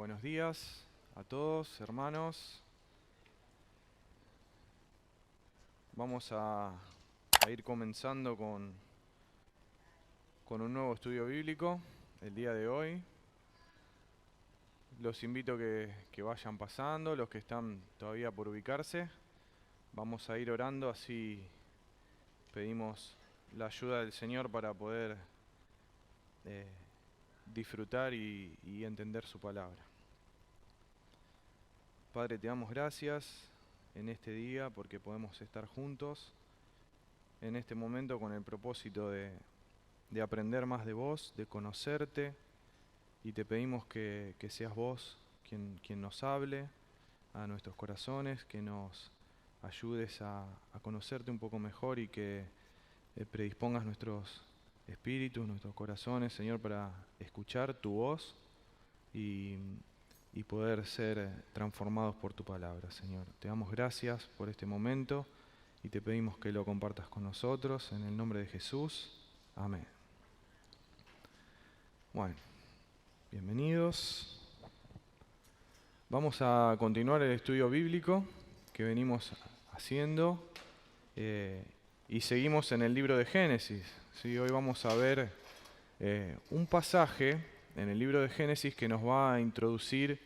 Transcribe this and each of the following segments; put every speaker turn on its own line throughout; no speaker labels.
Buenos días a todos, hermanos. Vamos a ir comenzando con un nuevo estudio bíblico el día de hoy. Los invito a que vayan pasando, los que están todavía por ubicarse. Vamos a ir orando, así pedimos la ayuda del Señor para poder disfrutar y entender su palabra. Padre, te damos gracias en este día porque podemos estar juntos en este momento con el propósito de aprender más de vos, de conocerte, y te pedimos que seas vos quien nos hable a nuestros corazones, que nos ayudes a conocerte un poco mejor y que predispongas nuestros espíritus, nuestros corazones, Señor, para escuchar tu voz y poder ser transformados por tu palabra, Señor. Te damos gracias por este momento y te pedimos que lo compartas con nosotros en el nombre de Jesús. Amén. Bueno, bienvenidos. Vamos a continuar el estudio bíblico que venimos haciendo y seguimos en el libro de Génesis. ¿Sí? Hoy vamos a ver un pasaje en el libro de Génesis que nos va a introducir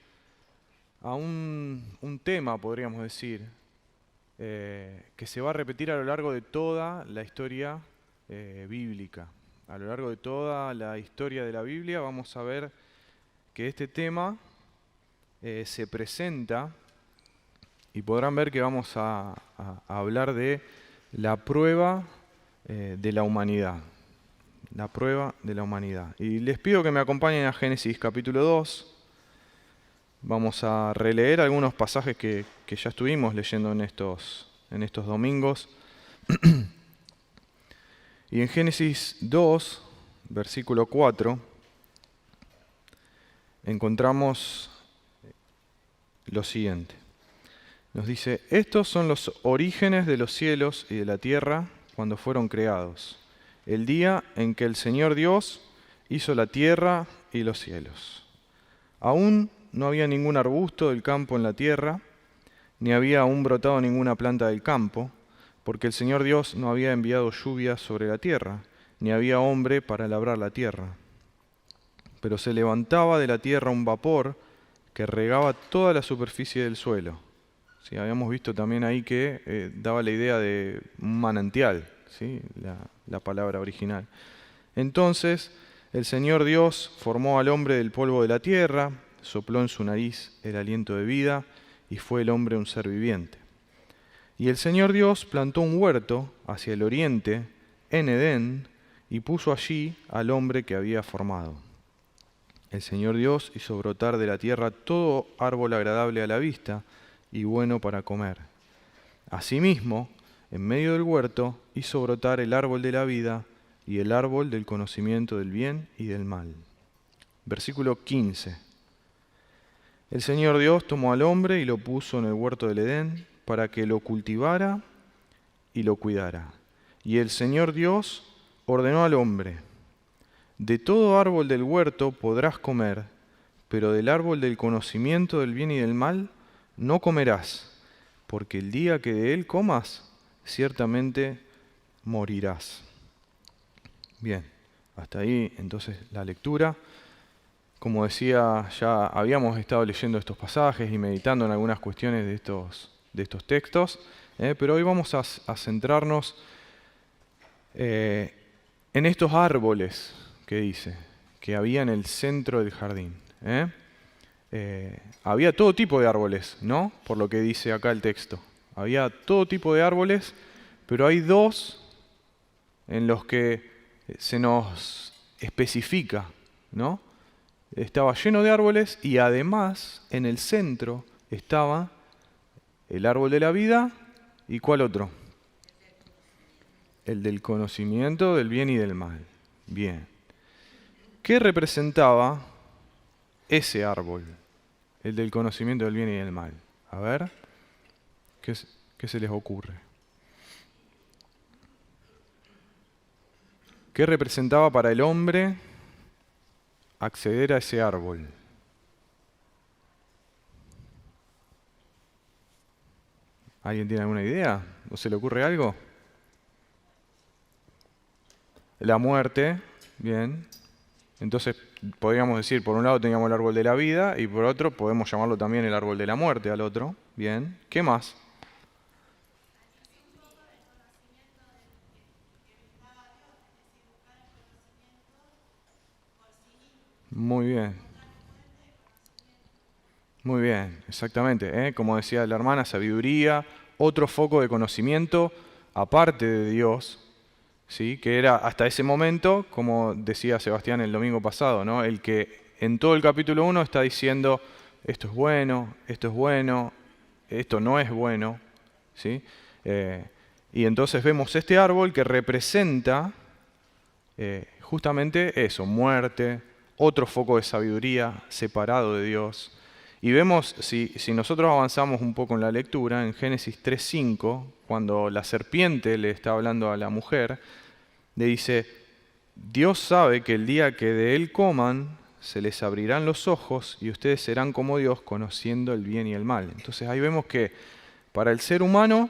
a un tema, podríamos decir, que se va a repetir a lo largo de toda la historia bíblica. A lo largo de toda la historia de la Biblia vamos a ver que este tema se presenta y podrán ver que vamos a hablar de la prueba de la humanidad. La prueba de la humanidad. Y les pido que me acompañen a Génesis capítulo 2. Vamos a releer algunos pasajes que ya estuvimos leyendo en estos domingos. Y en Génesis 2, versículo 4, encontramos lo siguiente. Nos dice: estos son los orígenes de los cielos y de la tierra cuando fueron creados, el día en que el Señor Dios hizo la tierra y los cielos. Aún no había ningún arbusto del campo en la tierra, ni había aún brotado ninguna planta del campo, porque el Señor Dios no había enviado lluvia sobre la tierra, ni había hombre para labrar la tierra. Pero se levantaba de la tierra un vapor que regaba toda la superficie del suelo. Sí, habíamos visto también ahí que daba la idea de un manantial, ¿sí? La palabra original. Entonces el Señor Dios formó al hombre del polvo de la tierra, sopló en su nariz el aliento de vida, y fue el hombre un ser viviente. Y el Señor Dios plantó un huerto hacia el oriente, en Edén, y puso allí al hombre que había formado. El Señor Dios hizo brotar de la tierra todo árbol agradable a la vista y bueno para comer. Asimismo, en medio del huerto hizo brotar el árbol de la vida y el árbol del conocimiento del bien y del mal. Versículo 15. El Señor Dios tomó al hombre y lo puso en el huerto del Edén para que lo cultivara y lo cuidara. Y el Señor Dios ordenó al hombre: de todo árbol del huerto podrás comer, pero del árbol del conocimiento del bien y del mal no comerás, porque el día que de él comas, ciertamente morirás. Bien, hasta ahí entonces la lectura. Como decía, ya habíamos estado leyendo estos pasajes y meditando en algunas cuestiones de estos textos, pero hoy vamos a centrarnos en estos árboles que dice, que había en el centro del jardín. Había todo tipo de árboles, ¿no? Por lo que dice acá el texto. Había todo tipo de árboles, pero hay dos en los que se nos especifica, ¿no? Estaba lleno de árboles y además en el centro estaba el árbol de la vida. ¿Y cuál otro? El del conocimiento del bien y del mal. Bien. ¿Qué representaba ese árbol? El del conocimiento del bien y del mal. A ver, ¿qué se les ocurre? ¿Qué representaba para el hombre acceder a ese árbol? ¿Alguien tiene alguna idea? ¿O se le ocurre algo? La muerte, bien. Entonces podríamos decir, por un lado teníamos el árbol de la vida y por otro podemos llamarlo también el árbol de la muerte al otro. Bien. ¿Qué más? Muy bien. Muy bien, exactamente. Como decía la hermana, sabiduría, otro foco de conocimiento aparte de Dios, ¿sí? Que era hasta ese momento, como decía Sebastián el domingo pasado, ¿no? El que en todo el capítulo 1 está diciendo, esto es bueno, esto no es bueno, ¿sí? Y entonces vemos este árbol que representa justamente eso, muerte, otro foco de sabiduría separado de Dios. Y vemos, si nosotros avanzamos un poco en la lectura, en Génesis 3:5, cuando la serpiente le está hablando a la mujer, le dice, Dios sabe que el día que de él coman, se les abrirán los ojos y ustedes serán como Dios, conociendo el bien y el mal. Entonces ahí vemos que para el ser humano,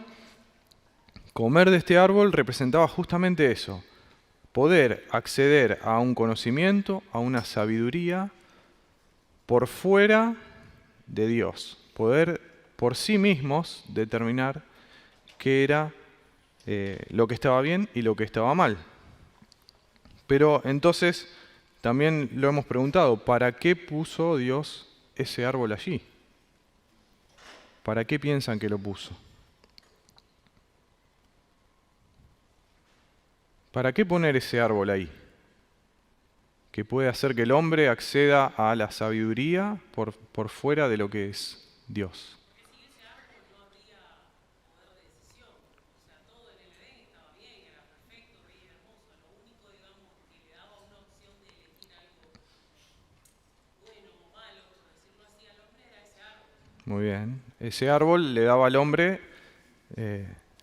comer de este árbol representaba justamente eso, poder acceder a un conocimiento, a una sabiduría por fuera de Dios, poder por sí mismos determinar qué era lo que estaba bien y lo que estaba mal. Pero entonces también lo hemos preguntado, ¿para qué puso Dios ese árbol allí? ¿Para qué piensan que lo puso? ¿Para qué poner ese árbol ahí? Que puede hacer que el hombre acceda a la sabiduría por fuera de lo que es Dios. Muy bien. Ese árbol le daba al hombre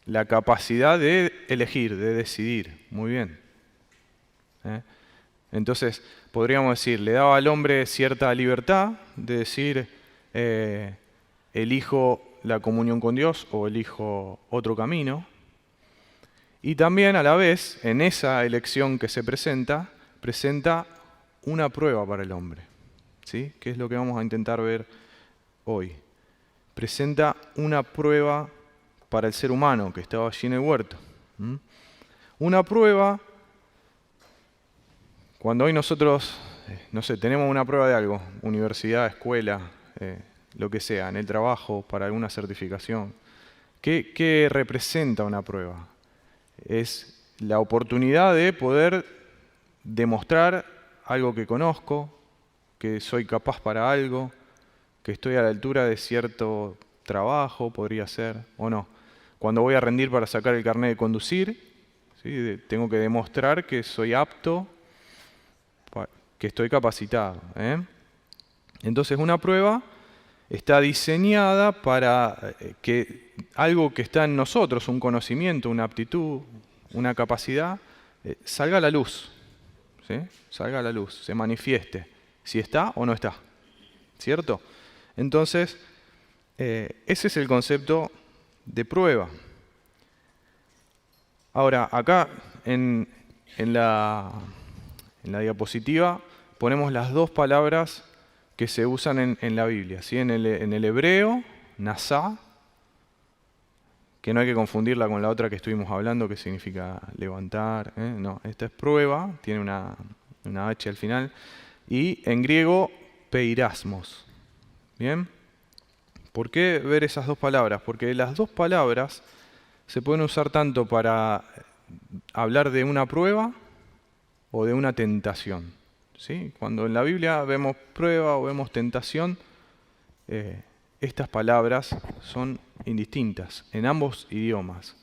la capacidad de elegir, de decidir. Muy bien. Entonces, podríamos decir, le daba al hombre cierta libertad de decir, elijo la comunión con Dios o elijo otro camino. Y también a la vez, en esa elección que se presenta una prueba para el hombre. ¿Sí? ¿Qué es lo que vamos a intentar ver hoy? Presenta una prueba para el ser humano que estaba allí en el huerto. Una prueba, cuando hoy nosotros, no sé, tenemos una prueba de algo, universidad, escuela, lo que sea, en el trabajo, para alguna certificación, ¿qué representa una prueba? Es la oportunidad de poder demostrar algo que conozco, que soy capaz para algo, que estoy a la altura de cierto trabajo, podría ser, o no. Cuando voy a rendir para sacar el carnet de conducir, ¿sí? Tengo que demostrar que soy apto, que estoy capacitado. Entonces una prueba está diseñada para que algo que está en nosotros, un conocimiento, una aptitud, una capacidad, salga a la luz. ¿Sí? Salga a la luz, se manifieste, si está o no está. ¿Cierto? Entonces, ese es el concepto de prueba. Ahora, acá en la diapositiva ponemos las dos palabras que se usan en la Biblia. ¿Sí? En el hebreo, nasá, que no hay que confundirla con la otra que estuvimos hablando, que significa levantar. No, esta es prueba, tiene una H al final. Y en griego, peirasmos. ¿Bien? ¿Por qué ver esas dos palabras? Porque las dos palabras se pueden usar tanto para hablar de una prueba o de una tentación. ¿Sí? Cuando en la Biblia vemos prueba o vemos tentación, estas palabras son indistintas en ambos idiomas.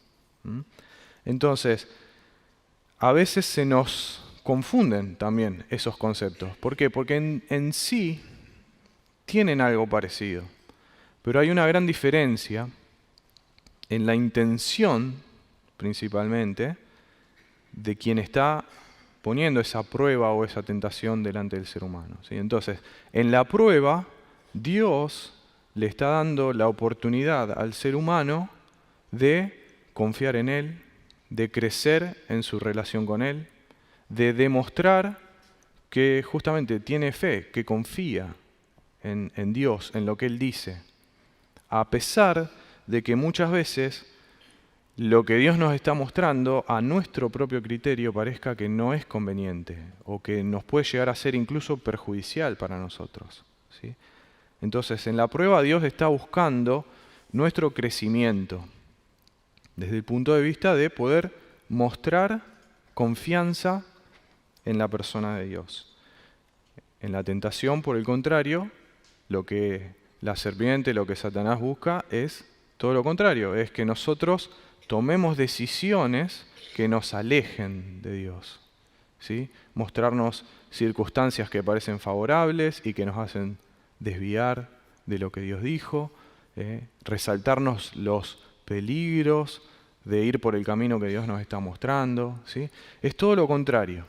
Entonces, a veces se nos confunden también esos conceptos. ¿Por qué? Porque en sí tienen algo parecido, pero hay una gran diferencia en la intención, principalmente, de quien está poniendo esa prueba o esa tentación delante del ser humano. ¿Sí? Entonces, en la prueba, Dios le está dando la oportunidad al ser humano de confiar en Él, de crecer en su relación con Él, de demostrar que justamente tiene fe, que confía en Dios, en lo que Él dice, a pesar de que muchas veces lo que Dios nos está mostrando a nuestro propio criterio parezca que no es conveniente o que nos puede llegar a ser incluso perjudicial para nosotros, ¿sí? Entonces, en la prueba Dios está buscando nuestro crecimiento desde el punto de vista de poder mostrar confianza en la persona de Dios. En la tentación, por el contrario, lo que la serpiente, lo que Satanás busca es todo lo contrario, es que nosotros tomemos decisiones que nos alejen de Dios, ¿sí? Mostrarnos circunstancias que parecen favorables y que nos hacen desviar de lo que Dios dijo, resaltarnos los peligros de ir por el camino que Dios nos está mostrando, ¿sí? Es todo lo contrario.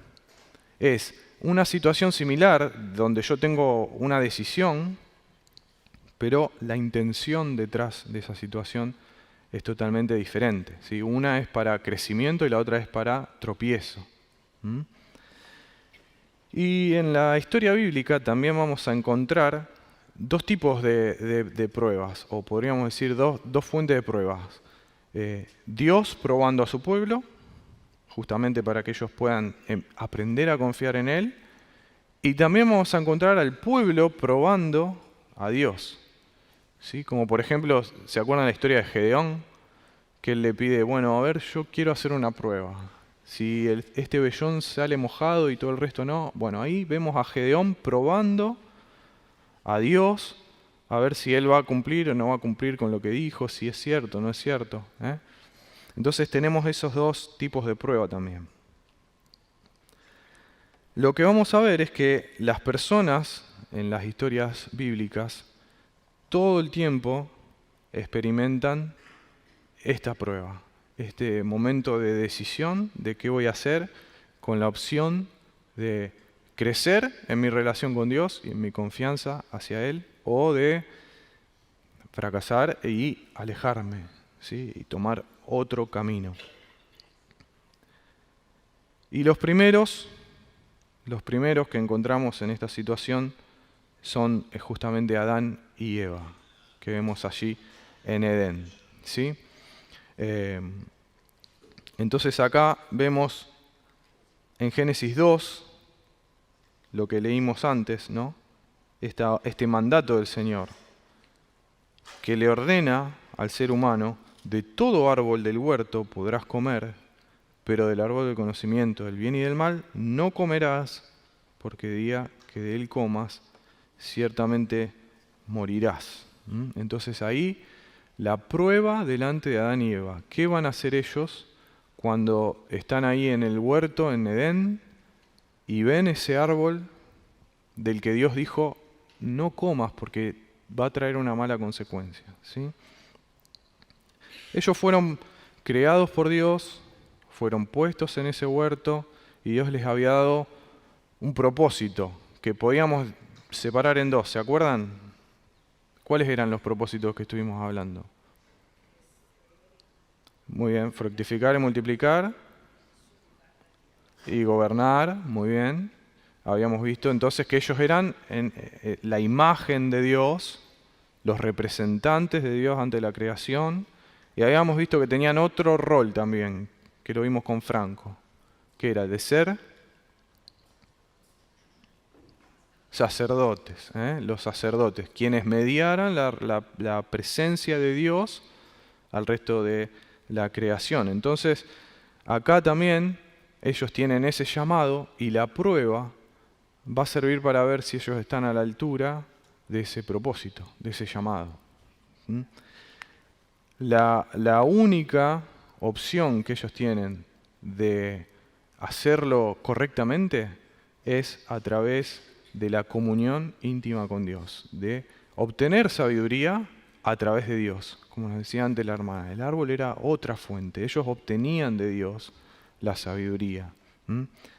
Es una situación similar donde yo tengo una decisión, pero la intención detrás de esa situación es totalmente diferente, ¿sí? Una es para crecimiento y la otra es para tropiezo. Y en la historia bíblica también vamos a encontrar dos tipos de pruebas, o podríamos decir dos fuentes de pruebas. Dios probando a su pueblo, justamente para que ellos puedan aprender a confiar en Él, y también vamos a encontrar al pueblo probando a Dios, ¿sí? Como por ejemplo, ¿se acuerdan la historia de Gedeón? Que él le pide, bueno, a ver, yo quiero hacer una prueba. Si este vellón sale mojado y todo el resto no, bueno, ahí vemos a Gedeón probando a Dios, a ver si Él va a cumplir o no va a cumplir con lo que dijo, si es cierto o no es cierto, ¿eh? Entonces tenemos esos dos tipos de prueba también. Lo que vamos a ver es que las personas en las historias bíblicas todo el tiempo experimentan esta prueba, este momento de decisión de qué voy a hacer con la opción de crecer en mi relación con Dios y en mi confianza hacia Él, o de fracasar y alejarme, ¿sí? Y tomar otro camino. Y los primeros que encontramos en esta situación son justamente Adán y Eva, que vemos allí en Edén, ¿sí? Entonces acá vemos en Génesis 2, lo que leímos antes, ¿no? Este mandato del Señor, que le ordena al ser humano: de todo árbol del huerto podrás comer, pero del árbol del conocimiento del bien y del mal no comerás, porque el día que de él comas, ciertamente morirás. Entonces ahí la prueba delante de Adán y Eva. ¿Qué van a hacer ellos cuando están ahí en el huerto, en Edén, y ven ese árbol del que Dios dijo, no comas porque va a traer una mala consecuencia, ¿sí? Ellos fueron creados por Dios, fueron puestos en ese huerto y Dios les había dado un propósito que podíamos separar en dos. ¿Se acuerdan? ¿Cuáles eran los propósitos que estuvimos hablando? Muy bien, fructificar y multiplicar y gobernar, muy bien. Habíamos visto entonces que ellos eran la imagen de Dios, los representantes de Dios ante la creación, y habíamos visto que tenían otro rol también, que lo vimos con Franco, que era de ser sacerdotes, los sacerdotes, quienes mediaran la presencia de Dios al resto de la creación. Entonces, acá también ellos tienen ese llamado y la prueba va a servir para ver si ellos están a la altura de ese propósito, de ese llamado. La única opción que ellos tienen de hacerlo correctamente es a través de la comunión íntima con Dios, de obtener sabiduría a través de Dios. Como nos decía antes la hermana, el árbol era otra fuente, ellos obtenían de Dios la sabiduría.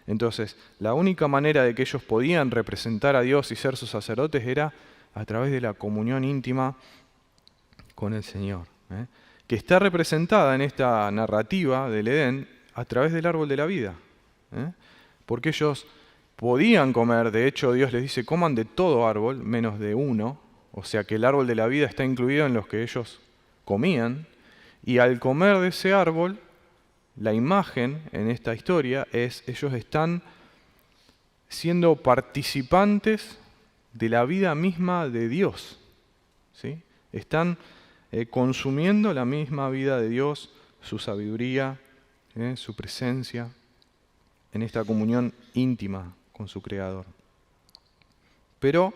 Entonces, la única manera de que ellos podían representar a Dios y ser sus sacerdotes era a través de la comunión íntima con el Señor. que está representada en esta narrativa del Edén a través del árbol de la vida. Porque ellos podían comer, de hecho Dios les dice, coman de todo árbol, menos de uno, o sea que el árbol de la vida está incluido en los que ellos comían, y al comer de ese árbol, la imagen en esta historia es, ellos están siendo participantes de la vida misma de Dios, ¿sí? Están consumiendo la misma vida de Dios, su sabiduría, su presencia, en esta comunión íntima con su Creador. Pero,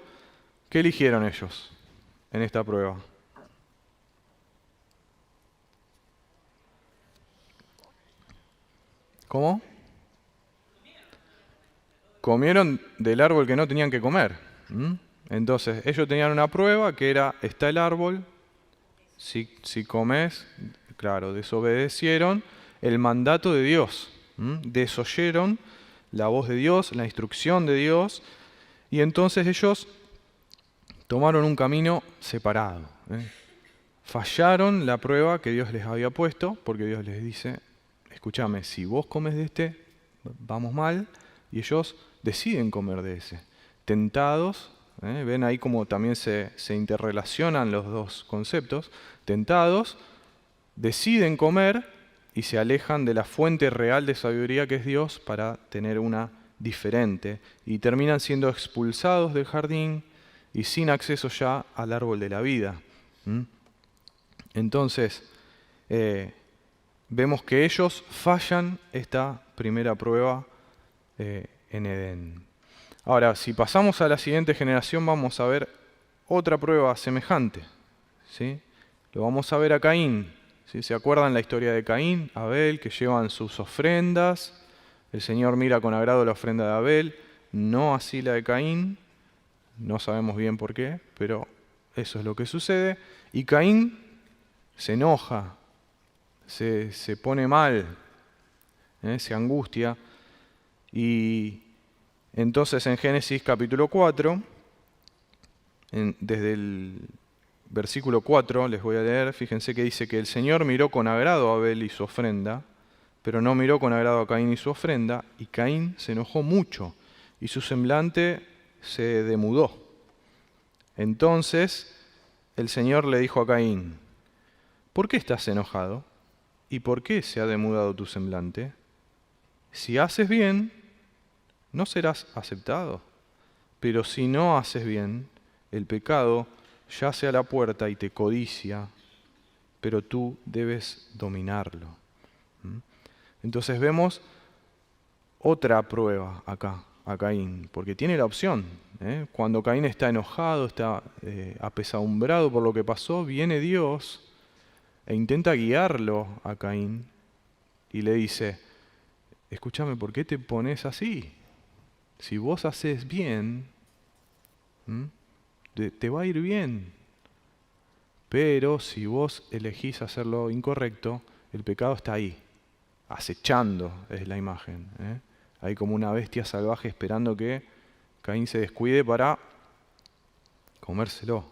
¿qué eligieron ellos en esta prueba? ¿Cómo? Comieron del árbol que no tenían que comer. Entonces, ellos tenían una prueba que era, está el árbol, si comes, claro, desobedecieron el mandato de Dios, desoyeron la voz de Dios, la instrucción de Dios, y entonces ellos tomaron un camino separado. Fallaron la prueba que Dios les había puesto, porque Dios les dice, escúchame, si vos comes de este, vamos mal, y ellos deciden comer de ese. Tentados, ven ahí como también se interrelacionan los dos conceptos, tentados, deciden comer y se alejan de la fuente real de sabiduría que es Dios para tener una diferente, y terminan siendo expulsados del jardín y sin acceso ya al árbol de la vida. Entonces, vemos que ellos fallan esta primera prueba en Edén. Ahora, si pasamos a la siguiente generación, vamos a ver otra prueba semejante, ¿sí? Lo vamos a ver a Caín. ¿Sí? ¿Se acuerdan la historia de Caín, Abel, que llevan sus ofrendas? El Señor mira con agrado la ofrenda de Abel, no así la de Caín. No sabemos bien por qué, pero eso es lo que sucede. Y Caín se enoja, se pone mal, se angustia. Y entonces en Génesis capítulo 4, desde el versículo 4 les voy a leer, fíjense que dice que el Señor miró con agrado a Abel y su ofrenda, pero no miró con agrado a Caín y su ofrenda, y Caín se enojó mucho, y su semblante se demudó. Entonces el Señor le dijo a Caín, ¿por qué estás enojado? ¿Y por qué se ha demudado tu semblante? Si haces bien, no serás aceptado, pero si no haces bien, el pecado yace a la puerta y te codicia, pero tú debes dominarlo. Entonces vemos otra prueba acá, a Caín, porque tiene la opción. Cuando Caín está enojado, está apesadumbrado por lo que pasó, viene Dios e intenta guiarlo a Caín y le dice, escúchame, ¿por qué te pones así? Si vos haces bien, te va a ir bien. Pero si vos elegís hacer lo incorrecto, el pecado está ahí, acechando es la imagen. Hay como una bestia salvaje esperando que Caín se descuide para comérselo.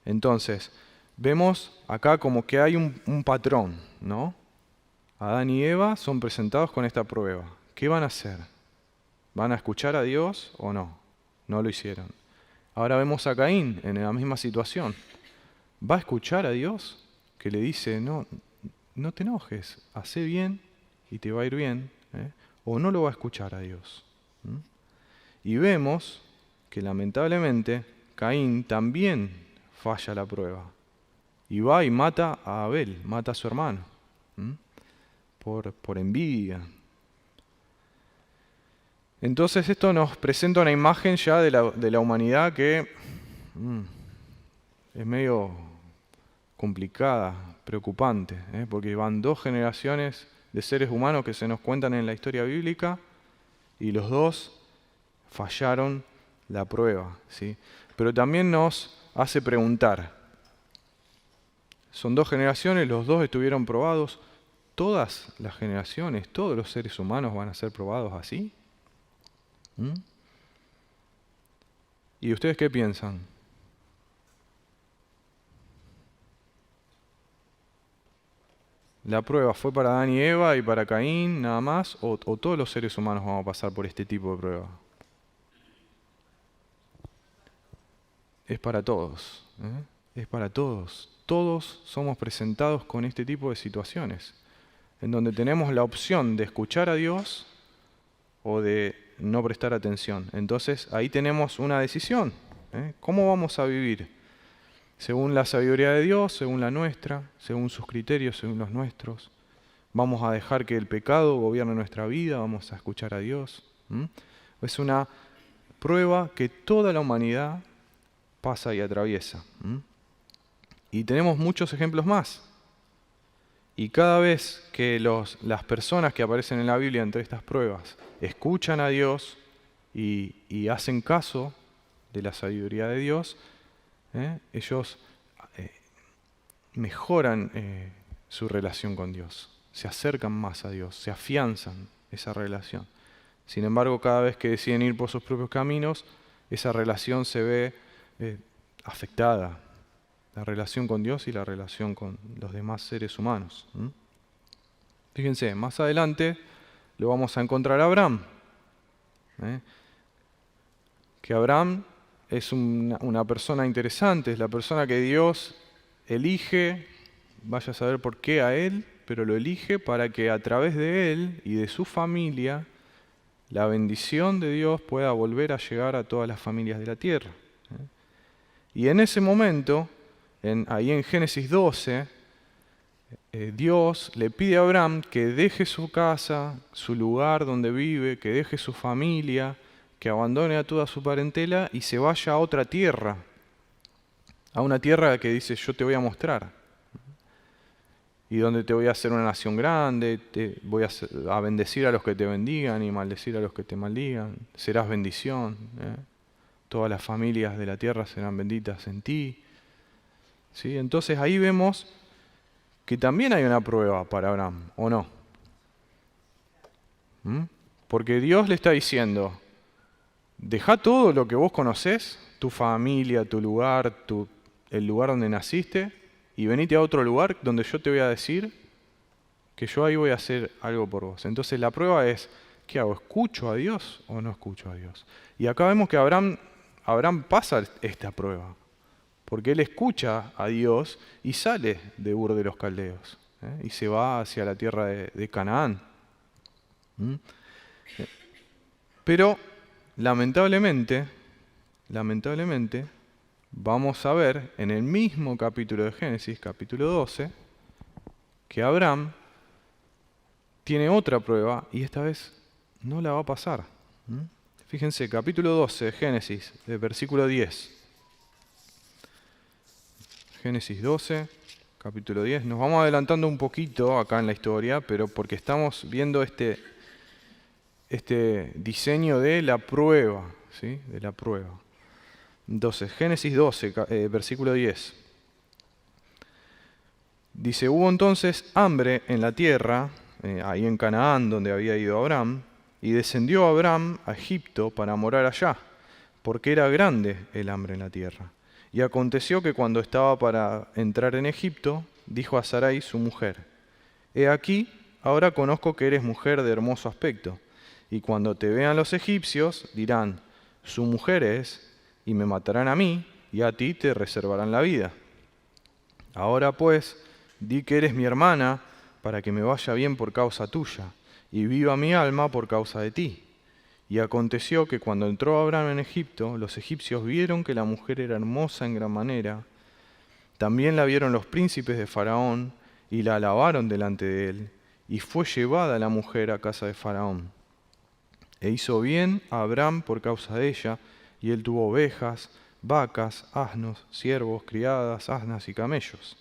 Entonces, vemos acá como que hay un patrón, ¿no? Adán y Eva son presentados con esta prueba. ¿Qué van a hacer? ¿Van a escuchar a Dios o no? No lo hicieron. Ahora vemos a Caín en la misma situación. ¿Va a escuchar a Dios que le dice, no te enojes, hace bien y te va a ir bien? ¿O no lo va a escuchar a Dios? Y vemos que lamentablemente Caín también falla la prueba. Y va y mata a Abel, mata a su hermano, por envidia. Entonces esto nos presenta una imagen ya de la humanidad que es medio complicada, preocupante, porque van 2 generaciones de seres humanos que se nos cuentan en la historia bíblica y los 2 fallaron la prueba, ¿sí? Pero también nos hace preguntar, son 2 generaciones, los 2 estuvieron probados, ¿todas las generaciones, todos los seres humanos van a ser probados así? ¿Y ustedes qué piensan? ¿La prueba fue para Adán y Eva y para Caín nada más? ¿O todos los seres humanos vamos a pasar por este tipo de prueba? Es para todos, ¿eh? Es para todos. Todos somos presentados con este tipo de situaciones, en donde tenemos la opción de escuchar a Dios o de no prestar atención. Entonces ahí tenemos una decisión, ¿eh? ¿Cómo vamos a vivir? ¿Según la sabiduría de Dios, según la nuestra, según sus criterios, según los nuestros? ¿Vamos a dejar que el pecado gobierne nuestra vida? ¿Vamos a escuchar a Dios? Es una prueba que toda la humanidad pasa y atraviesa. Y tenemos muchos ejemplos más. Y cada vez que las personas que aparecen en la Biblia entre estas pruebas escuchan a Dios y hacen caso de la sabiduría de Dios, ellos mejoran su relación con Dios, se acercan más a Dios, se afianzan esa relación. Sin embargo, cada vez que deciden ir por sus propios caminos, esa relación se ve afectada, la relación con Dios y la relación con los demás seres humanos. Fíjense, más adelante lo vamos a encontrar a Abraham. Que Abraham es una persona interesante, es la persona que Dios elige, vaya a saber por qué a él, pero lo elige para que a través de él y de su familia, la bendición de Dios pueda volver a llegar a todas las familias de la tierra. Y en ese momento, ahí en Génesis 12, Dios le pide a Abraham que deje su casa, su lugar donde vive, que deje su familia, que abandone a toda su parentela y se vaya a otra tierra, a una tierra que dice yo te voy a mostrar, y donde te voy a hacer una nación grande, te voy a bendecir a los que te bendigan y maldecir a los que te maldigan, serás bendición, todas las familias de la tierra serán benditas en ti. ¿Sí? Entonces ahí vemos que también hay una prueba para Abraham, ¿o no? Porque Dios le está diciendo, deja todo lo que vos conocés, tu familia, tu lugar, el lugar donde naciste, y venite a otro lugar donde yo te voy a decir que yo ahí voy a hacer algo por vos. Entonces la prueba es, ¿qué hago? ¿Escucho a Dios o no escucho a Dios? Y acá vemos que Abraham pasa esta prueba, porque él escucha a Dios y sale de Ur de los Caldeos, y se va hacia la tierra de Canaán. Pero lamentablemente, vamos a ver en el mismo capítulo de Génesis, capítulo 12, que Abraham tiene otra prueba y esta vez no la va a pasar. Fíjense, capítulo 12 de Génesis, versículo 10. Génesis 12, capítulo 10. Nos vamos adelantando un poquito acá en la historia, pero porque estamos viendo este diseño de la prueba, ¿sí? De la prueba. Entonces, Génesis 12, versículo 10. Dice, hubo entonces hambre en la tierra, ahí en Canaán, donde había ido Abraham, y descendió Abraham a Egipto para morar allá, porque era grande el hambre en la tierra. Y aconteció que cuando estaba para entrar en Egipto, dijo a Sarai su mujer, he aquí, ahora conozco que eres mujer de hermoso aspecto, y cuando te vean los egipcios, dirán, su mujer es, y me matarán a mí, y a ti te reservarán la vida. Ahora pues, di que eres mi hermana, para que me vaya bien por causa tuya, y viva mi alma por causa de ti. Y aconteció que cuando entró Abraham en Egipto, los egipcios vieron que la mujer era hermosa en gran manera. También la vieron los príncipes de Faraón, y la alabaron delante de él, y fue llevada la mujer a casa de Faraón. E hizo bien a Abraham por causa de ella, y él tuvo ovejas, vacas, asnos, siervos, criadas, asnas y camellos.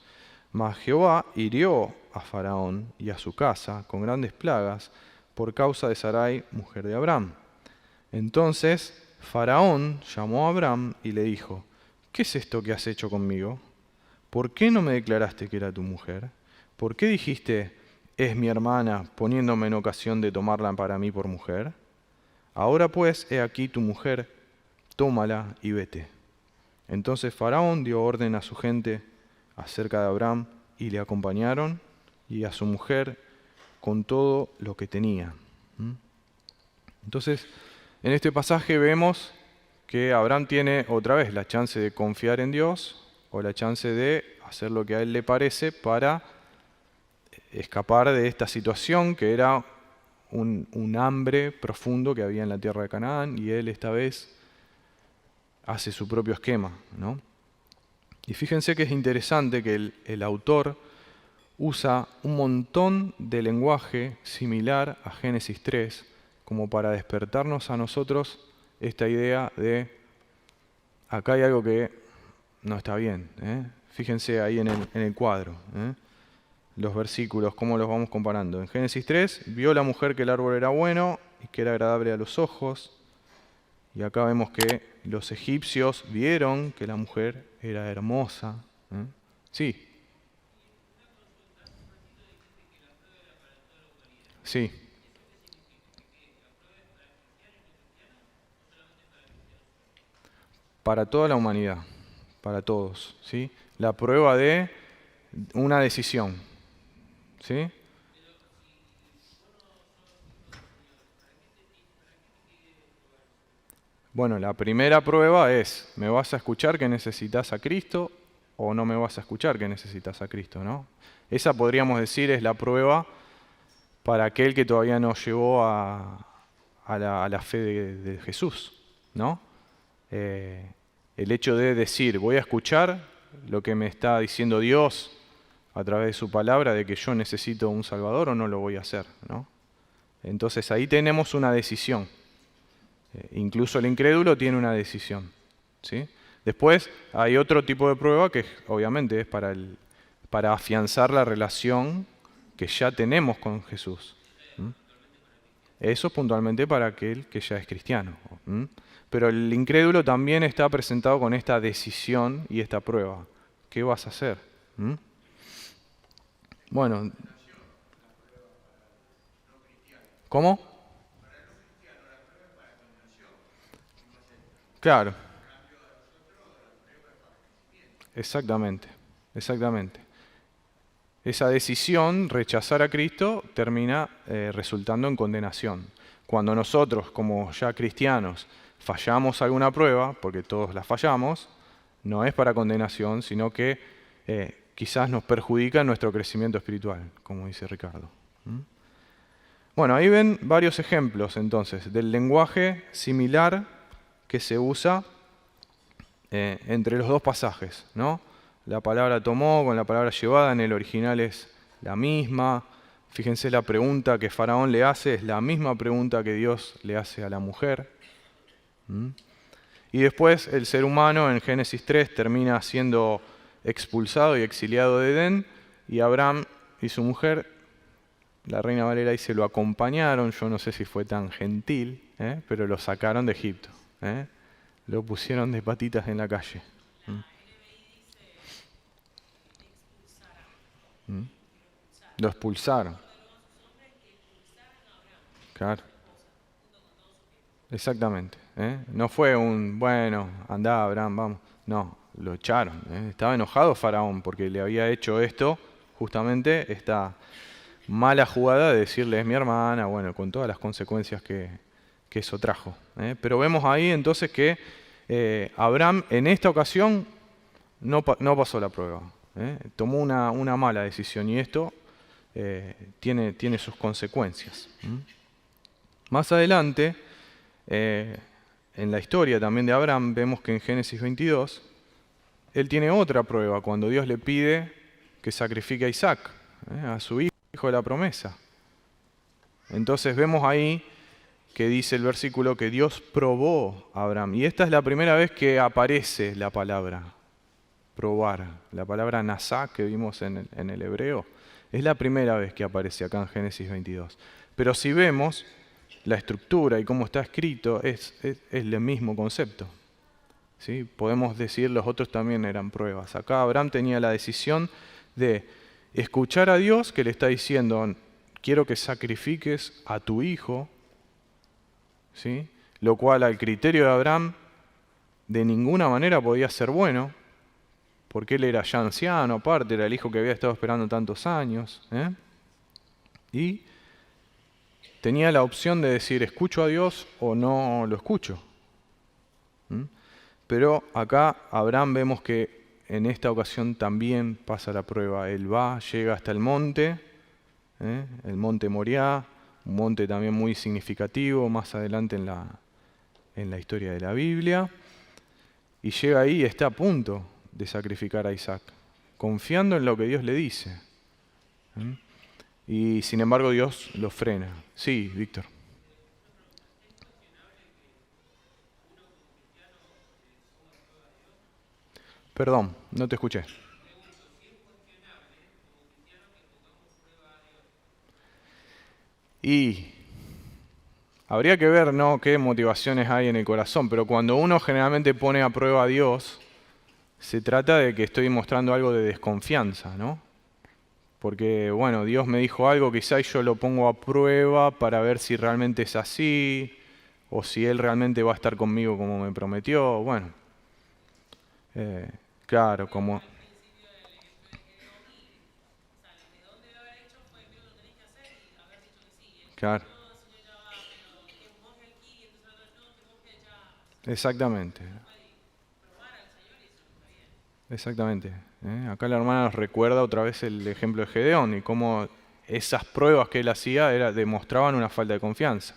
Mas Jehová hirió a Faraón y a su casa con grandes plagas por causa de Sarai, mujer de Abraham. Entonces Faraón llamó a Abraham y le dijo, ¿qué es esto que has hecho conmigo? ¿Por qué no me declaraste que era tu mujer? ¿Por qué dijiste, es mi hermana, poniéndome en ocasión de tomarla para mí por mujer? Ahora pues, he aquí tu mujer, tómala y vete. Entonces Faraón dio orden a su gente acerca de Abraham y le acompañaron y a su mujer con todo lo que tenía. Entonces, en este pasaje vemos que Abraham tiene otra vez la chance de confiar en Dios o la chance de hacer lo que a él le parece para escapar de esta situación que era un hambre profundo que había en la tierra de Canaán, y él esta vez hace su propio esquema, ¿no? Y fíjense que es interesante que el autor usa un montón de lenguaje similar a Génesis 3 como para despertarnos a nosotros esta idea de acá hay algo que no está bien, ¿eh? Fíjense ahí en el cuadro, ¿eh? Los versículos, cómo los vamos comparando. En Génesis 3, vio la mujer que el árbol era bueno y que era agradable a los ojos. Y acá vemos que los egipcios vieron que la mujer era hermosa, ¿eh? Sí, sí, para toda la humanidad, para todos, ¿sí? La prueba de una decisión, ¿sí? Bueno, la primera prueba es, ¿me vas a escuchar que necesitas a Cristo o no me vas a escuchar que necesitas a Cristo, ¿no? Esa podríamos decir es la prueba para aquel que todavía no llegó a la fe de Jesús, ¿no? Eh, el hecho de decir, voy a escuchar lo que me está diciendo Dios a través de su palabra, de que yo necesito un Salvador o no lo voy a hacer, ¿no? Entonces ahí tenemos una decisión. Incluso el incrédulo tiene una decisión, ¿sí? Después hay otro tipo de prueba que obviamente es para afianzar la relación que ya tenemos con Jesús. Eso es puntualmente para aquel que ya es cristiano. Pero el incrédulo también está presentado con esta decisión y esta prueba. ¿Qué vas a hacer? Bueno, ¿cómo? Claro, exactamente, exactamente. Esa decisión, rechazar a Cristo, termina resultando en condenación. Cuando nosotros, como ya cristianos, fallamos alguna prueba, porque todos la fallamos, no es para condenación, sino que quizás nos perjudica nuestro crecimiento espiritual, como dice Ricardo. Bueno, ahí ven varios ejemplos entonces del lenguaje similar que se usa entre los dos pasajes, ¿no? La palabra tomó con la palabra llevada en el original es la misma. Fíjense, la pregunta que Faraón le hace es la misma pregunta que Dios le hace a la mujer. Y después el ser humano en Génesis 3 termina siendo expulsado y exiliado de Edén, y Abraham y su mujer, la Reina Valera dice, lo acompañaron. Yo no sé si fue tan gentil, pero lo sacaron de Egipto. Lo pusieron de patitas en la calle. Lo expulsaron. Claro. Exactamente. No fue un, bueno, andá Abraham, vamos. No, lo echaron. Estaba enojado Faraón porque le había hecho esto, justamente esta mala jugada de decirle es mi hermana, bueno, con todas las consecuencias que eso trajo. Pero vemos ahí entonces que Abraham en esta ocasión no pasó la prueba. Tomó una mala decisión, y esto tiene sus consecuencias. Más adelante, en la historia también de Abraham, vemos que en Génesis 22, él tiene otra prueba cuando Dios le pide que sacrifique a Isaac, a su hijo de la promesa. Entonces vemos ahí que dice el versículo que Dios probó a Abraham. Y esta es la primera vez que aparece la palabra probar. La palabra nasá que vimos en el hebreo es la primera vez que aparece acá en Génesis 22. Pero si vemos la estructura y cómo está escrito, es el mismo concepto. ¿Sí? Podemos decir, los otros también eran pruebas. Acá Abraham tenía la decisión de escuchar a Dios que le está diciendo, quiero que sacrifiques a tu hijo, ¿sí? Lo cual al criterio de Abraham de ninguna manera podía ser bueno, porque él era ya anciano, aparte, era el hijo que había estado esperando tantos años. Y tenía la opción de decir, ¿escucho a Dios o no lo escucho? Pero acá Abraham vemos que en esta ocasión también pasa la prueba. Él va, llega hasta el monte Moriah, un monte también muy significativo más adelante en la historia de la Biblia, y llega ahí y está a punto de sacrificar a Isaac, confiando en lo que Dios le dice. Y sin embargo Dios lo frena. Sí, Víctor. Perdón, no te escuché. Y habría que ver, ¿no?, qué motivaciones hay en el corazón, pero cuando uno generalmente pone a prueba a Dios, se trata de que estoy mostrando algo de desconfianza, ¿no? Porque, bueno, Dios me dijo algo, quizás yo lo pongo a prueba para ver si realmente es así, o si Él realmente va a estar conmigo como me prometió. Bueno, claro, como... Claro, exactamente. Exactamente. Acá la hermana nos recuerda otra vez el ejemplo de Gedeón y cómo esas pruebas que él hacía demostraban una falta de confianza.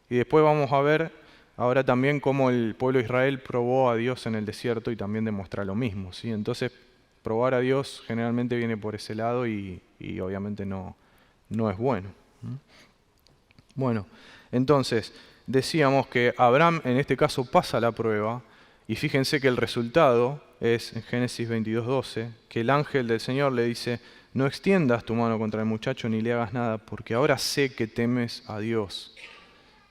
Y después vamos a ver ahora también cómo el pueblo de Israel probó a Dios en el desierto y también demuestra lo mismo, ¿sí? Entonces, probar a Dios generalmente viene por ese lado y obviamente no es bueno. Bueno, entonces, decíamos que Abraham en este caso pasa la prueba y fíjense que el resultado es en Génesis 22:12, que el ángel del Señor le dice, no extiendas tu mano contra el muchacho ni le hagas nada, porque ahora sé que temes a Dios.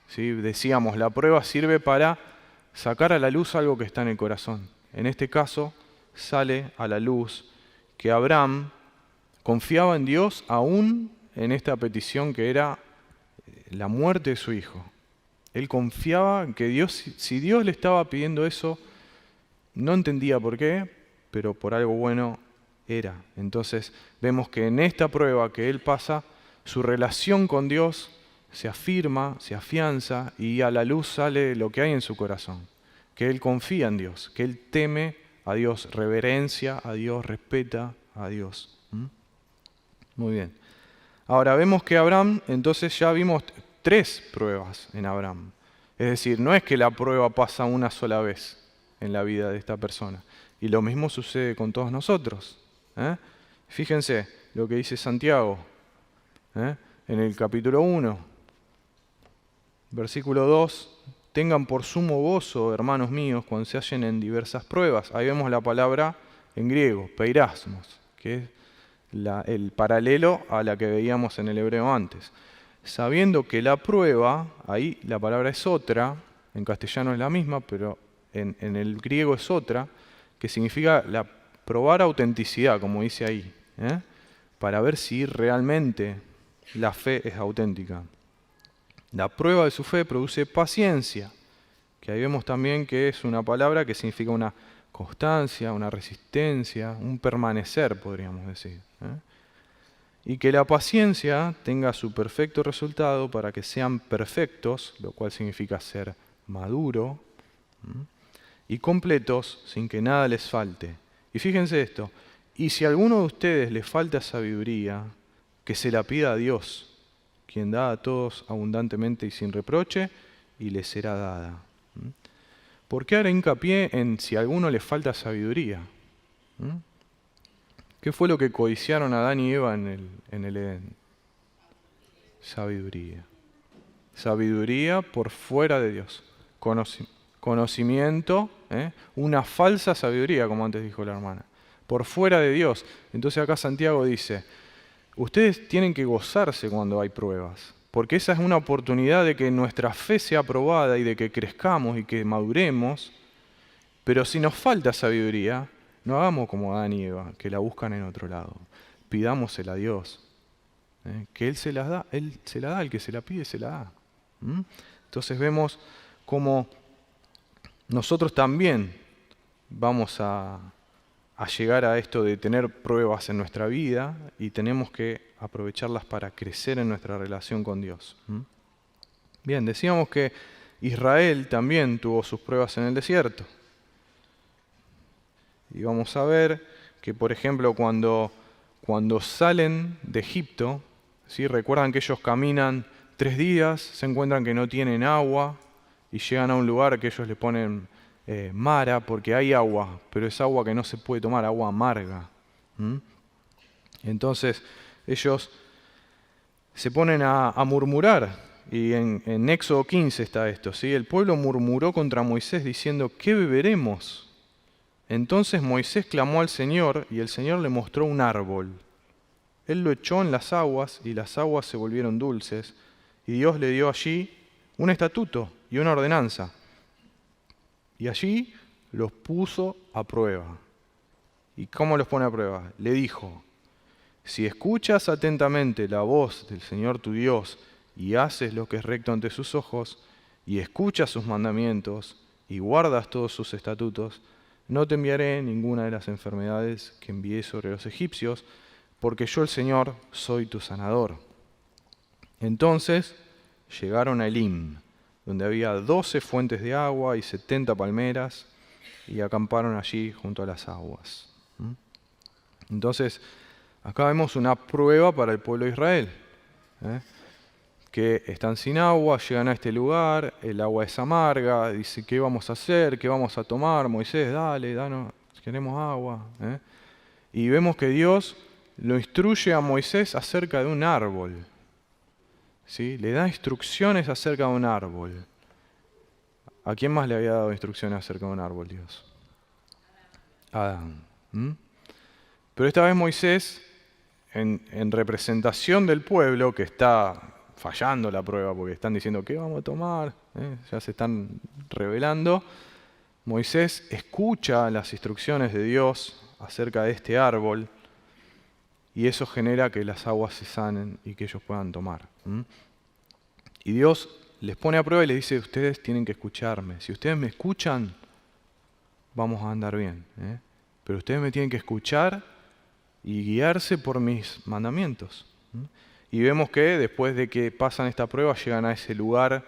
¿Sí? Decíamos, la prueba sirve para sacar a la luz algo que está en el corazón. En este caso, sale a la luz que Abraham confiaba en Dios aún en esta petición que era la muerte de su hijo. Él confiaba en que Dios, si Dios le estaba pidiendo eso, no entendía por qué, pero por algo bueno era. Entonces vemos que en esta prueba que él pasa, su relación con Dios se afirma, se afianza y a la luz sale lo que hay en su corazón. Que él confía en Dios, que él teme a Dios, reverencia a Dios, respeta a Dios. Muy bien. Ahora vemos que Abraham, entonces ya vimos 3 pruebas en Abraham. Es decir, no es que la prueba pasa una sola vez en la vida de esta persona. Y lo mismo sucede con todos nosotros. Fíjense lo que dice Santiago en el capítulo 1, versículo 2. Tengan por sumo gozo, hermanos míos, cuando se hallen en diversas pruebas. Ahí vemos la palabra en griego, peirasmos, que es el paralelo a la que veíamos en el hebreo antes. Sabiendo que la prueba, ahí la palabra es otra, en castellano es la misma, pero en el griego es otra, que significa probar autenticidad, como dice ahí, para ver si realmente la fe es auténtica. La prueba de su fe produce paciencia, que ahí vemos también que es una palabra que significa una constancia, una resistencia, un permanecer, podríamos decir. Y que la paciencia tenga su perfecto resultado para que sean perfectos, lo cual significa ser maduro, y completos sin que nada les falte. Y fíjense esto, y si a alguno de ustedes le falta sabiduría, que se la pida a Dios, quien da a todos abundantemente y sin reproche, y le será dada. ¿Por qué hará hincapié en si a alguno le falta sabiduría? ¿Qué fue lo que codiciaron Adán y Eva en el Edén? Sabiduría. Sabiduría por fuera de Dios. Conocimiento, una falsa sabiduría, como antes dijo la hermana. Por fuera de Dios. Entonces acá Santiago dice, ustedes tienen que gozarse cuando hay pruebas, porque esa es una oportunidad de que nuestra fe sea probada y de que crezcamos y que maduremos, pero si nos falta sabiduría, no hagamos como Adán y Eva, que la buscan en otro lado. Pidámosela a Dios, que Él se la da, el que se la pide se la da. Entonces vemos cómo nosotros también vamos a a llegar a esto de tener pruebas en nuestra vida y tenemos que aprovecharlas para crecer en nuestra relación con Dios. Bien, decíamos que Israel también tuvo sus pruebas en el desierto. Y vamos a ver que, por ejemplo, cuando salen de Egipto, ¿sí? Recuerdan que ellos caminan 3 días, se encuentran que no tienen agua y llegan a un lugar que ellos le ponen Mara, porque hay agua, pero es agua que no se puede tomar, agua amarga. Entonces ellos se ponen a murmurar, y en Éxodo 15 está esto, ¿sí? El pueblo murmuró contra Moisés diciendo, ¿qué beberemos? Entonces Moisés clamó al Señor y el Señor le mostró un árbol. Él lo echó en las aguas y las aguas se volvieron dulces, y Dios le dio allí un estatuto y una ordenanza. Y allí los puso a prueba. ¿Y cómo los pone a prueba? Le dijo, si escuchas atentamente la voz del Señor tu Dios y haces lo que es recto ante sus ojos, y escuchas sus mandamientos y guardas todos sus estatutos, no te enviaré ninguna de las enfermedades que envié sobre los egipcios, porque yo el Señor soy tu sanador. Entonces llegaron a Elim, donde había 12 fuentes de agua y 70 palmeras, y acamparon allí junto a las aguas. Entonces, acá vemos una prueba para el pueblo de Israel, que están sin agua, llegan a este lugar, el agua es amarga, dice, ¿qué vamos a hacer? ¿Qué vamos a tomar? Moisés, dale, danos, queremos agua. Y vemos que Dios lo instruye a Moisés acerca de un árbol. ¿Sí? Le da instrucciones acerca de un árbol. ¿A quién más le había dado instrucciones acerca de un árbol Dios? A Adán. Pero esta vez Moisés, en representación del pueblo que está fallando la prueba, porque están diciendo, ¿qué vamos a tomar? Ya se están rebelando. Moisés escucha las instrucciones de Dios acerca de este árbol, y eso genera que las aguas se sanen y que ellos puedan tomar. Y Dios les pone a prueba y les dice, ustedes tienen que escucharme. Si ustedes me escuchan, vamos a andar bien. Pero ustedes me tienen que escuchar y guiarse por mis mandamientos. Y vemos que después de que pasan esta prueba, llegan a ese lugar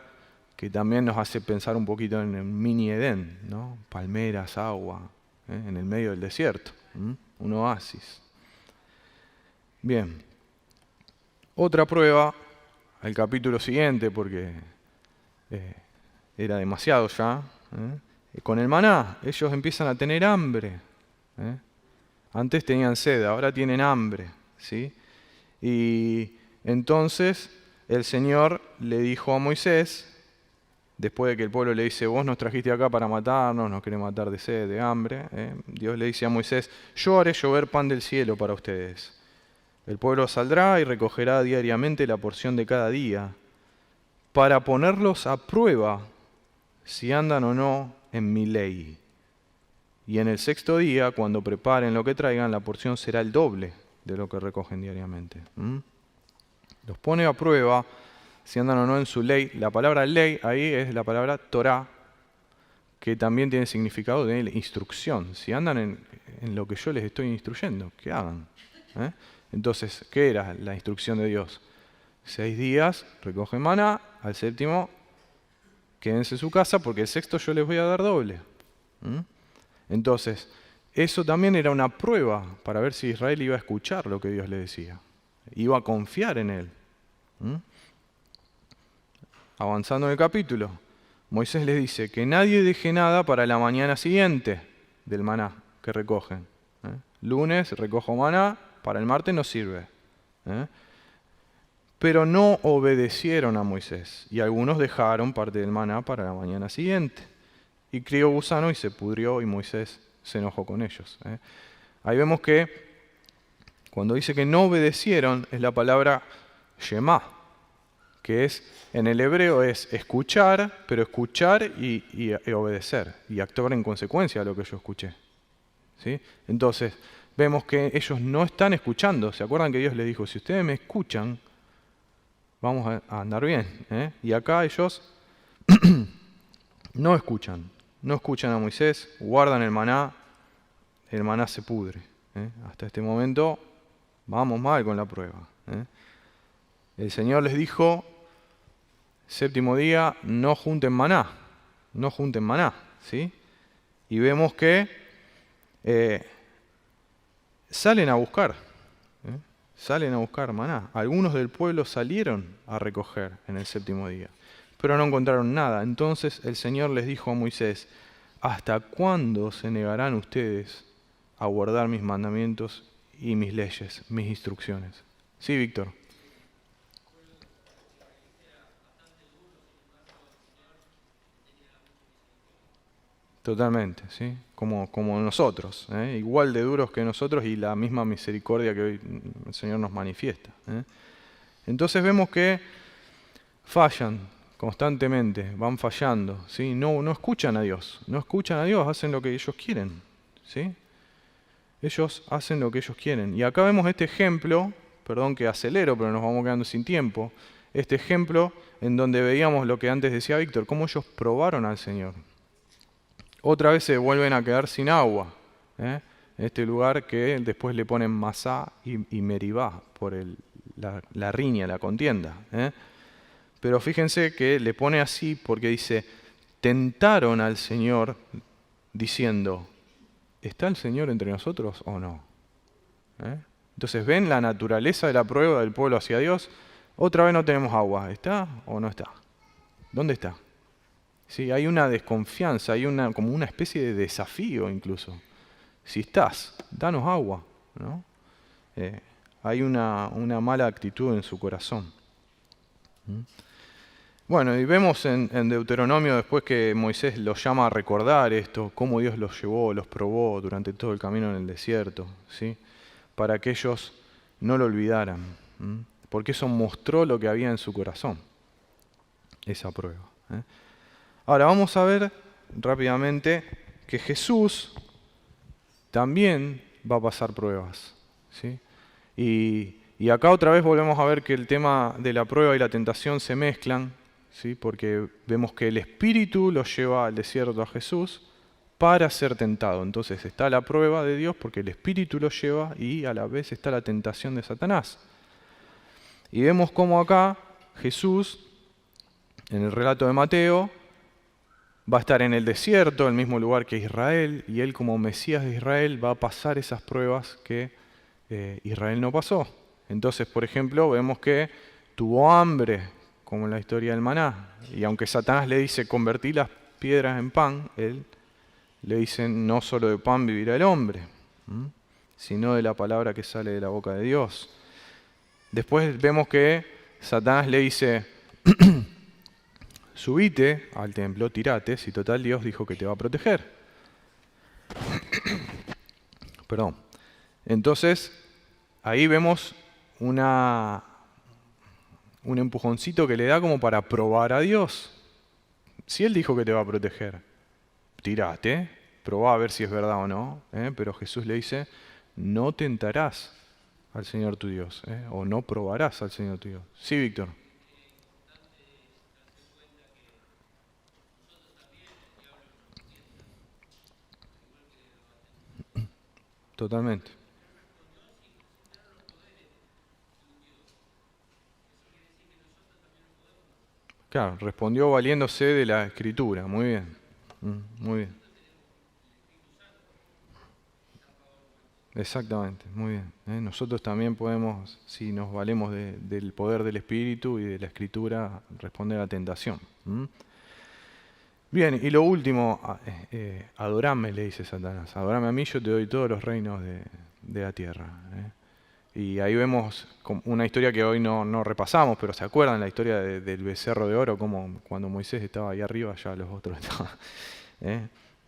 que también nos hace pensar un poquito en el mini Edén, ¿no? Palmeras, agua, en el medio del desierto, un oasis. Bien, otra prueba, al capítulo siguiente, porque era demasiado ya. Con el maná, ellos empiezan a tener hambre. Antes tenían sed, ahora tienen hambre. ¿Sí? Y entonces el Señor le dijo a Moisés, después de que el pueblo le dice, vos nos trajiste acá para matarnos, nos querés matar de sed, de hambre, Dios le dice a Moisés, yo haré llover pan del cielo para ustedes. El pueblo saldrá y recogerá diariamente la porción de cada día, para ponerlos a prueba si andan o no en mi ley. Y en el 6º día, cuando preparen lo que traigan, la porción será el doble de lo que recogen diariamente. Los pone a prueba si andan o no en su ley. La palabra ley ahí es la palabra Torah, que también tiene significado de instrucción. Si andan en lo que yo les estoy instruyendo, que hagan. Entonces, ¿qué era la instrucción de Dios? 6 días, recogen maná, al 7º, quédense en su casa, porque el 6º yo les voy a dar doble. Entonces, eso también era una prueba para ver si Israel iba a escuchar lo que Dios le decía. Iba a confiar en él. Avanzando en el capítulo, Moisés les dice que nadie deje nada para la mañana siguiente del maná que recogen. Lunes recojo maná, para el martes no sirve. Pero no obedecieron a Moisés, y algunos dejaron parte del maná para la mañana siguiente. Y crió gusano y se pudrió, y Moisés se enojó con ellos. Ahí vemos que cuando dice que no obedecieron, es la palabra Shema, que es, en el hebreo es escuchar, pero escuchar y obedecer, y actuar en consecuencia de lo que yo escuché. ¿Sí? Entonces, vemos que ellos no están escuchando. ¿Se acuerdan que Dios les dijo, si ustedes me escuchan, vamos a andar bien? Y acá ellos no escuchan a Moisés, guardan el maná, el maná se pudre. Hasta este momento vamos mal con la prueba. El Señor les dijo, séptimo día, no junten maná, ¿sí? Y vemos que salen a buscar maná. Algunos del pueblo salieron a recoger en el séptimo día, pero no encontraron nada. Entonces el Señor les dijo a Moisés, ¿hasta cuándo se negarán ustedes a guardar mis mandamientos y mis leyes, mis instrucciones? Sí, Víctor. Totalmente, ¿sí? Como nosotros, igual de duros que nosotros y la misma misericordia que hoy el Señor nos manifiesta. Entonces vemos que fallan constantemente, van fallando, ¿sí? No escuchan a Dios, hacen lo que ellos quieren, ¿sí? Ellos hacen lo que ellos quieren. Y acá vemos este ejemplo, perdón que acelero, pero nos vamos quedando sin tiempo, este ejemplo en donde veíamos lo que antes decía Víctor, cómo ellos probaron al Señor. Otra vez se vuelven a quedar sin agua, en este lugar que después le ponen Masá y Meribá por la riña, la contienda. Pero fíjense que le pone así porque dice, tentaron al Señor diciendo, ¿está el Señor entre nosotros o no? Entonces ven la naturaleza de la prueba del pueblo hacia Dios. Otra vez no tenemos agua, ¿está o no está? ¿Dónde está? Sí, hay una desconfianza, hay como una especie de desafío incluso. Si estás, danos agua, ¿no? Hay una mala actitud en su corazón. Bueno, y vemos en Deuteronomio después que Moisés los llama a recordar esto, cómo Dios los llevó, los probó durante todo el camino en el desierto, ¿sí? Para que ellos no lo olvidaran, porque eso mostró lo que había en su corazón, esa prueba. Ahora vamos a ver rápidamente que Jesús también va a pasar pruebas, ¿sí? Y acá otra vez volvemos a ver que el tema de la prueba y la tentación se mezclan, ¿sí? Porque vemos que el Espíritu lo lleva al desierto a Jesús para ser tentado. Entonces está la prueba de Dios porque el Espíritu lo lleva y a la vez está la tentación de Satanás. Y vemos cómo acá Jesús, en el relato de Mateo, va a estar en el desierto, el mismo lugar que Israel, y él como Mesías de Israel va a pasar esas pruebas que Israel no pasó. Entonces, por ejemplo, vemos que tuvo hambre, como en la historia del maná, y aunque Satanás le dice convertir las piedras en pan, él le dice no solo de pan vivirá el hombre, sino de la palabra que sale de la boca de Dios. Después vemos que Satanás le dice, subite al templo, tirate, si total Dios dijo que te va a proteger. Perdón. Entonces, ahí vemos un empujoncito que le da como para probar a Dios. Si Él dijo que te va a proteger, tirate, probá a ver si es verdad o no. Pero Jesús le dice, no tentarás al Señor tu Dios, o no probarás al Señor tu Dios. Sí, Víctor. Totalmente. Claro, respondió valiéndose de la Escritura. Muy bien. Muy bien. Exactamente, muy bien. Nosotros también podemos, si nos valemos del poder del Espíritu y de la Escritura, responder a la tentación. Bien, y lo último, adorame, le dice Satanás. Adorame a mí, yo te doy todos los reinos de la tierra. Y ahí vemos una historia que hoy no repasamos, pero ¿se acuerdan la historia del becerro de oro? Como cuando Moisés estaba ahí arriba, ya los otros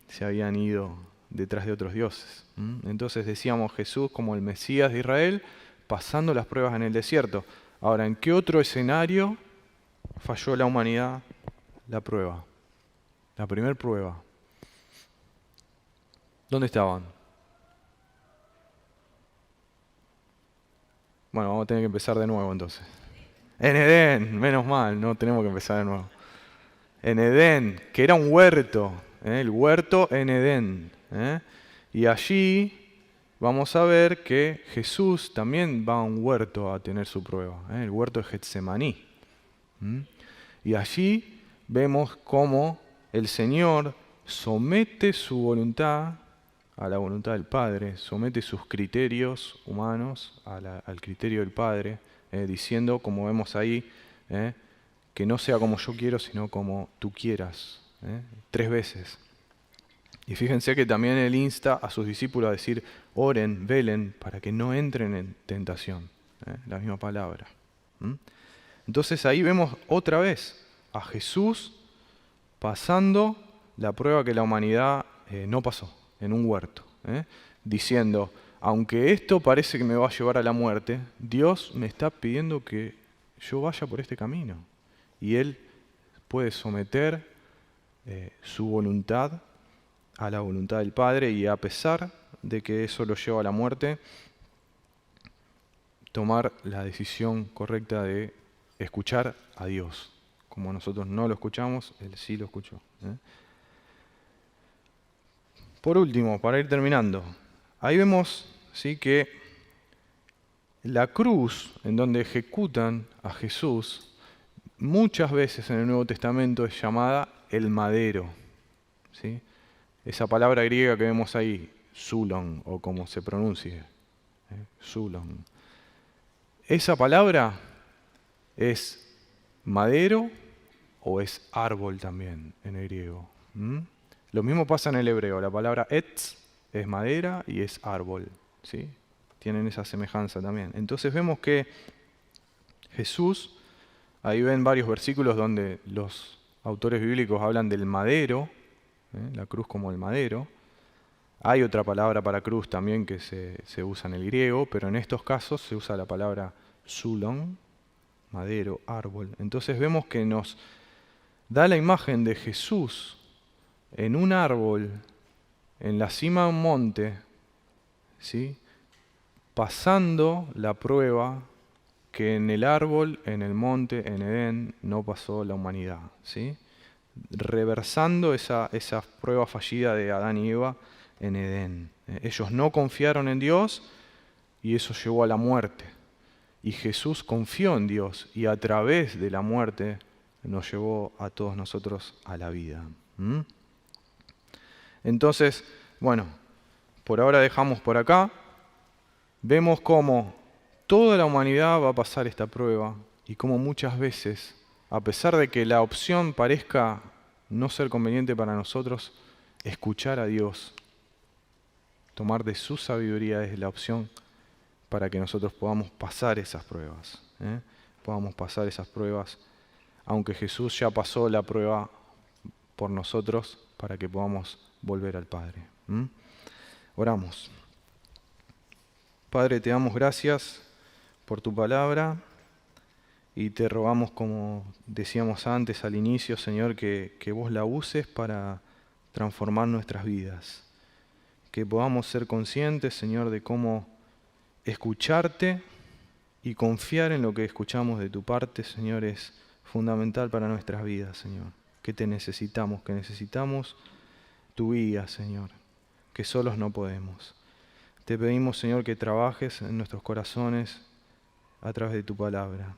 se habían ido detrás de otros dioses. Entonces decíamos Jesús como el Mesías de Israel, pasando las pruebas en el desierto. Ahora, ¿en qué otro escenario falló la humanidad la prueba? La primera prueba. ¿Dónde estaban? Bueno, vamos a tener que empezar de nuevo entonces. En Edén, menos mal, no tenemos que empezar de nuevo. En Edén, que era un huerto, el huerto en Edén. Y allí vamos a ver que Jesús también va a un huerto a tener su prueba, el huerto de Getsemaní. Y allí vemos cómo el Señor somete su voluntad a la voluntad del Padre, somete sus criterios humanos al criterio del Padre, diciendo, como vemos ahí, que no sea como yo quiero, sino como tú quieras, 3 veces. Y fíjense que también Él insta a sus discípulos a decir, oren, velen, para que no entren en tentación. La misma palabra. Entonces ahí vemos otra vez a Jesús pasando la prueba que la humanidad no pasó, en un huerto, diciendo, aunque esto parece que me va a llevar a la muerte, Dios me está pidiendo que yo vaya por este camino. Y Él puede someter su voluntad a la voluntad del Padre, y a pesar de que eso lo lleva a la muerte, tomar la decisión correcta de escuchar a Dios. Como nosotros no lo escuchamos, Él sí lo escuchó. Por último, para ir terminando, ahí vemos, ¿sí?, que la cruz en donde ejecutan a Jesús muchas veces en el Nuevo Testamento es llamada el madero, ¿sí? Esa palabra griega que vemos ahí, zulon, o como se pronuncie, zulon. Esa palabra es madero o es árbol también en el griego. Lo mismo pasa en el hebreo. La palabra etz es madera y es árbol, ¿sí? Tienen esa semejanza también. Entonces vemos que Jesús, ahí ven varios versículos donde los autores bíblicos hablan del madero, la cruz como el madero. Hay otra palabra para cruz también que se usa en el griego, pero en estos casos se usa la palabra zulon, madero, árbol. Entonces vemos que nos da la imagen de Jesús en un árbol, en la cima de un monte, ¿sí?, pasando la prueba que en el árbol, en el monte, en Edén, no pasó la humanidad, ¿sí?, reversando esa prueba fallida de Adán y Eva en Edén. Ellos no confiaron en Dios y eso llevó a la muerte. Y Jesús confió en Dios y a través de la muerte nos llevó a todos nosotros a la vida. Entonces, bueno, por ahora dejamos por acá. Vemos cómo toda la humanidad va a pasar esta prueba y cómo muchas veces, a pesar de que la opción parezca no ser conveniente para nosotros, escuchar a Dios, tomar de su sabiduría es la opción para que nosotros podamos pasar esas pruebas. Podamos pasar esas pruebas, aunque Jesús ya pasó la prueba por nosotros, para que podamos volver al Padre. Oramos. Padre, te damos gracias por tu palabra y te rogamos, como decíamos antes al inicio, Señor, que vos la uses para transformar nuestras vidas. Que podamos ser conscientes, Señor, de cómo escucharte y confiar en lo que escuchamos de tu parte, Señor, es fundamental para nuestras vidas, Señor. Que te necesitamos, que necesitamos tu guía, Señor, que solos no podemos. Te pedimos, Señor, que trabajes en nuestros corazones a través de tu palabra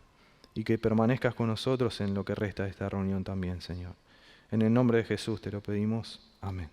y que permanezcas con nosotros en lo que resta de esta reunión también, Señor. En el nombre de Jesús te lo pedimos. Amén.